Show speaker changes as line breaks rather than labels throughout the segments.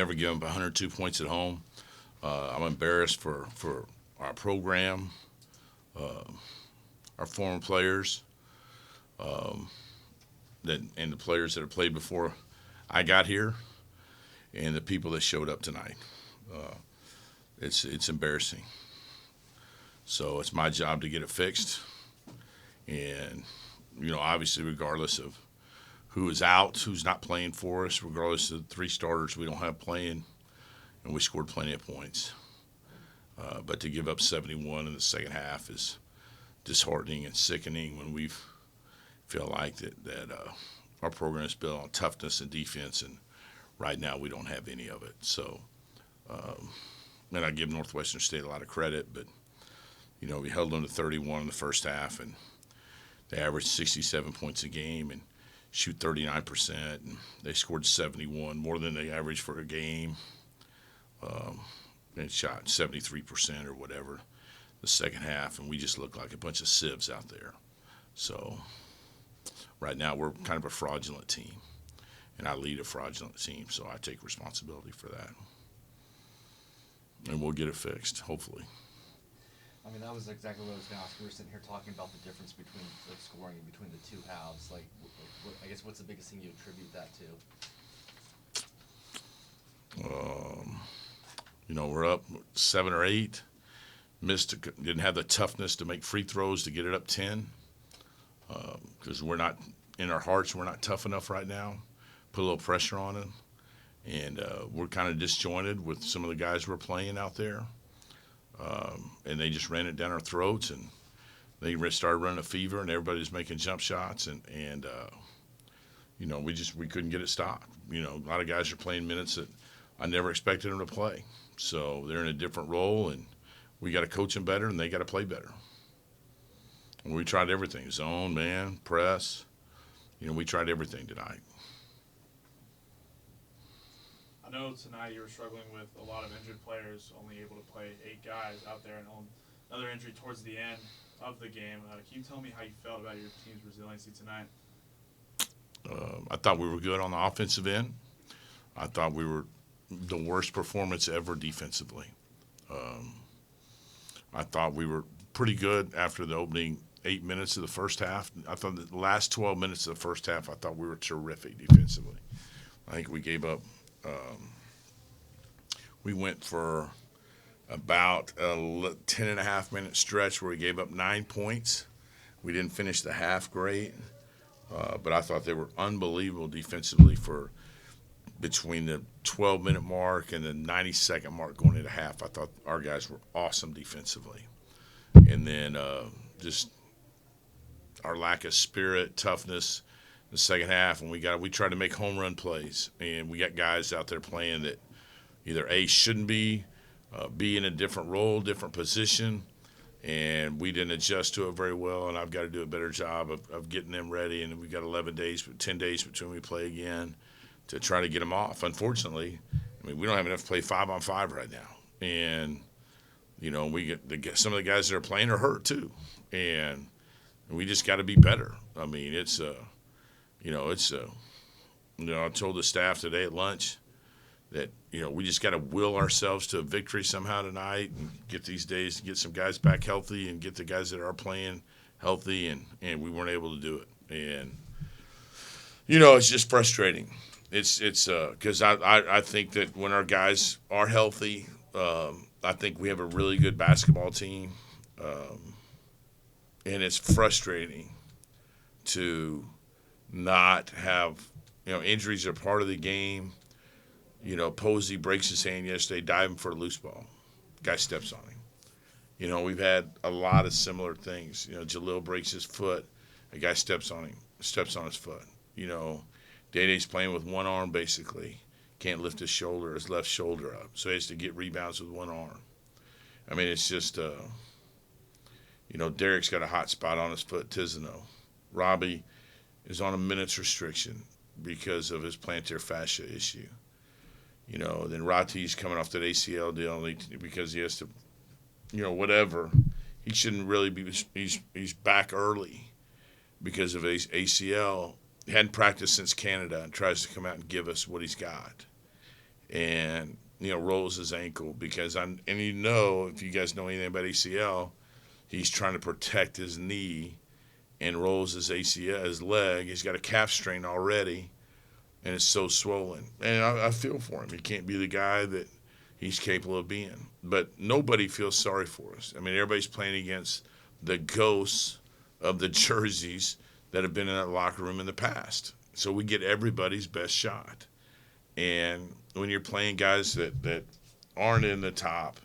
never given up 102 points at home. I'm embarrassed for our program, uh, our former players, um, and the players that have played before I got here, and the people that showed up tonight. Uh, it's embarrassing. So it's my job to get it fixed, and obviously, regardless of who is out, who's not playing for us, regardless of the three starters we don't have playing, and we scored plenty of points. But to give up 71 in the second half is disheartening and sickening when we feel like that our program is built on toughness and defense, and right now we don't have any of it. So, and I give Northwestern State a lot of credit, but we held them to 31 in the first half, and they averaged 67 points a game and shoot 39%, and they scored 71, more than they averaged for a game. And shot 73% or whatever the second half, and we just look like a bunch of sieves out there. So right now we're kind of a fraudulent team, and I lead a fraudulent team, so I take responsibility for that. And we'll get it fixed, hopefully.
I mean, that was exactly what I was going to ask. We were sitting here talking about the difference between the scoring and between the two halves. I guess what's the biggest thing you attribute that
to? We're up 7 or 8. Didn't have the toughness to make free throws to get it up 10 because we're not, in our hearts, we're not tough enough right now. Put a little pressure on them. And we're kind of disjointed with some of the guys we're playing out there. And they just ran it down our throats, and they started running a fever, and everybody's making jump shots, and we couldn't get it stopped. A lot of guys are playing minutes that I never expected them to play. So they're in a different role, and we got to coach them better, and they got to play better. And we tried everything: zone, man, press. We tried everything tonight.
I know tonight you were struggling with a lot of injured players, only able to play 8 guys out there, and another injury towards the end of the game. Can you tell me how you felt about your team's resiliency tonight?
I thought we were good on the offensive end. I thought we were the worst performance ever defensively. I thought we were pretty good after the opening 8 minutes of the first half. I thought the last 12 minutes of the first half, I thought we were terrific defensively. I think we gave up. We went for about a 10.5-minute stretch where we gave up 9 points. We didn't finish the half great, but I thought they were unbelievable defensively for between the 12-minute mark and the 90-second mark going into half. I thought our guys were awesome defensively. And then just our lack of spirit, toughness in the second half, and we tried to make home run plays, and we got guys out there playing that either A, shouldn't be, B, in a different role, different position, and we didn't adjust to it very well, and I've got to do a better job of getting them ready, and we've got 10 days between we play again to try to get them off. Unfortunately, we don't have enough to play 5-on-5 right now, and we get some of the guys that are playing are hurt too, and we just got to be better. I mean, I told the staff today at lunch that we just got to will ourselves to a victory somehow tonight and get some guys back healthy and get the guys that are playing healthy, and we weren't able to do it, and it's just frustrating. It's because I think that when our guys are healthy, I think we have a really good basketball team, and it's frustrating to not have injuries are part of the game. Posey breaks his hand yesterday, diving for a loose ball. Guy steps on him. We've had a lot of similar things. Jalil breaks his foot. A guy steps on his foot. Day-Day's playing with one arm basically. Can't lift his left shoulder up. So he has to get rebounds with one arm. I mean, it's just, Derek's got a hot spot on his foot, Tizano. Robbie is on a minutes restriction because of his plantar fascia issue. Then Rati's coming off that ACL deal because he has to, whatever. He shouldn't really be. He's back early because of his ACL. He hadn't practiced since Canada and tries to come out and give us what he's got. and rolls his ankle because if you guys know anything about ACL, he's trying to protect his knee and rolls his ACL, his leg. He's got a calf strain already, and it's so swollen. And I feel for him. He can't be the guy that he's capable of being. But nobody feels sorry for us. I mean, everybody's playing against the ghosts of the jerseys that have been in that locker room in the past. So we get everybody's best shot. And when you're playing guys that aren't in the top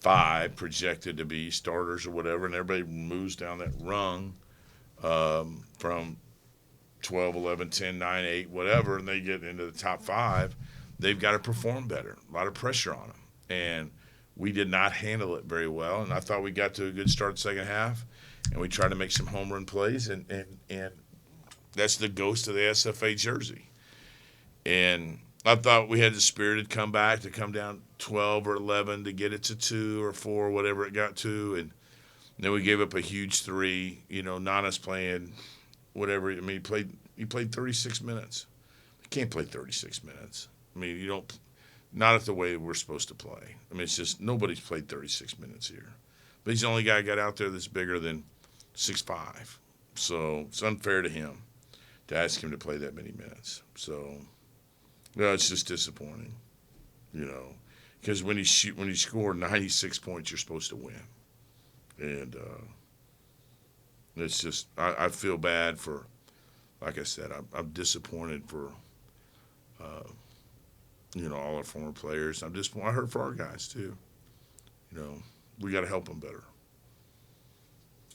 5 projected to be starters or whatever, and everybody moves down that rung from 12, 11, 10, 9, 8, whatever, and they get into the top 5, they've got to perform better. A lot of pressure on them. And we did not handle it very well. And I thought we got to a good start second half, and we tried to make some home run plays, and that's the ghost of the SFA jersey. And I thought we had the spirited comeback to come down 12 or 11 to get it to 2 or 4, whatever it got to, and then we gave up a huge 3. Nana's playing whatever. I mean, he played 36 minutes. You can't play 36 minutes. I mean, you don't. Not at the way we're supposed to play. I mean, it's just nobody's played 36 minutes here. But he's the only guy got out there that's bigger than 6'5". So it's unfair to him to ask him to play that many minutes. So, it's just disappointing, because when he scored 96 points, you're supposed to win. And it's just I feel bad for, like I said, I'm disappointed for all our former players. I hurt for our guys too. We got to help them better.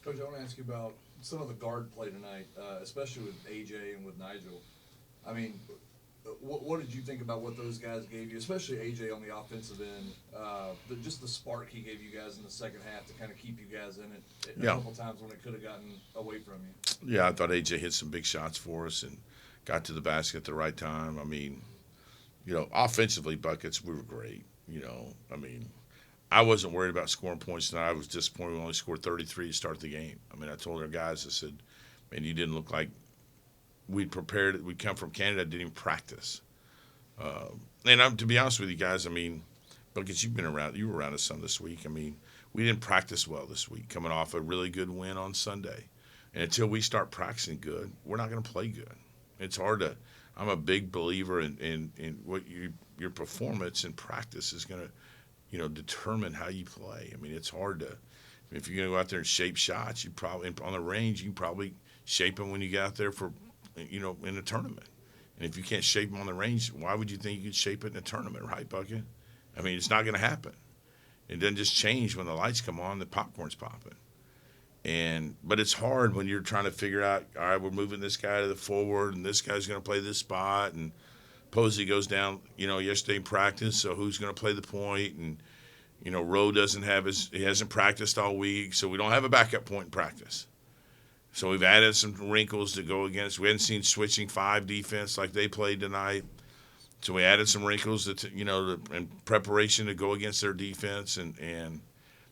Coach, I want to ask you about some of the guard play tonight, especially with AJ and with Nigel. I mean, what did you think about what those guys gave you, especially AJ on the offensive end? Just the spark he gave you guys in the second half to kind of keep you guys in it a couple times when it could have gotten away from you.
Yeah, I thought AJ hit some big shots for us and got to the basket at the right time. I mean, offensively, buckets, we were great. I mean, I wasn't worried about scoring points tonight. I was disappointed we only scored 33 to start the game. I mean, I told our guys, I said, man, you didn't look like we'd prepared. We'd come from Canada, didn't even practice. And to be honest with you guys, I mean, Buckets, you were around us some this week. I mean, we didn't practice well this week, coming off a really good win on Sunday. And until we start practicing good, we're not going to play good. It's hard to. I'm a big believer in what your performance in practice is going to, determine how you play. I mean, it's hard to. If you're going to go out there and shape shots, you probably on the range you can probably shape them when you get out there for, in a tournament. And if you can't shape them on the range, why would you think you could shape it in a tournament, right, Bucket? I mean, it's not going to happen. It doesn't just change when the lights come on, the popcorn's popping. But it's hard when you're trying to figure out, all right, we're moving this guy to the forward, and this guy's going to play this spot, and Posey goes down, yesterday in practice, so who's going to play the point? And, Rowe he hasn't practiced all week, so we don't have a backup point in practice. So we've added some wrinkles to go against. We hadn't seen switching 5 defense like they played tonight. So we added some wrinkles in preparation to go against their defense. And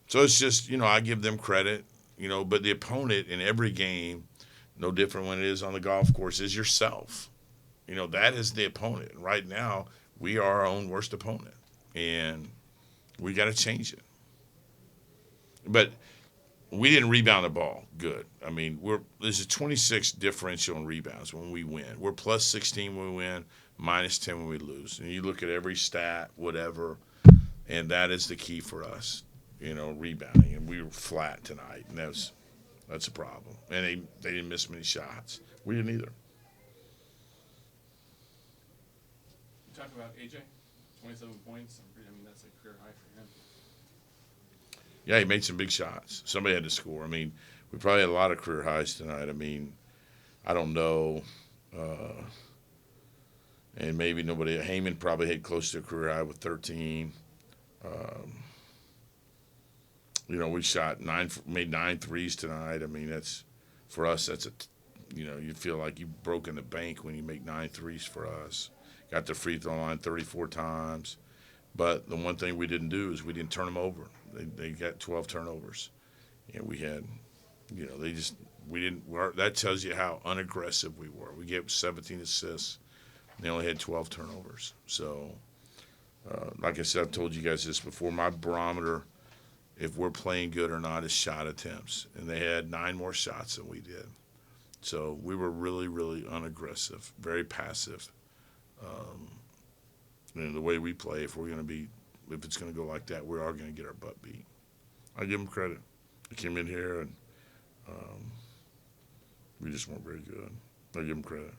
so it's just, I give them credit, but the opponent in every game, no different when it is on the golf course, is yourself. That is the opponent. Right now, we are our own worst opponent. And we got to change it. But we didn't rebound the ball good. I mean, there's a 26 differential in rebounds when we win. We're plus 16 when we win, minus 10 when we lose. And you look at every stat, whatever, and that is the key for us, rebounding. And we were flat tonight, and that's a problem. And they didn't miss many shots. We didn't either.
You talk about AJ, 27 points. I mean, that's a career high for him.
Yeah, he made some big shots. Somebody had to score. I mean, we probably had a lot of career highs tonight. I mean, I don't know. And maybe nobody. Heyman probably had close to a career high with 13. We made 9 threes tonight. I mean, for us, you feel like you've broken the bank when you make 9 threes for us. Got the free throw line 34 times. But the one thing we didn't do is we didn't turn them over. They got 12 turnovers. And we had, we didn't. That tells you how unaggressive we were. We gave 17 assists. And they only had 12 turnovers. So Like I said, I've told you guys this before. My barometer, if we're playing good or not, is shot attempts, and they had 9 more shots than we did. So we were really, really unaggressive, very passive. And the way we play, if it's going to go like that, we are going to get our butt beat. I give them credit. They came in here and we just weren't very good. I give them credit.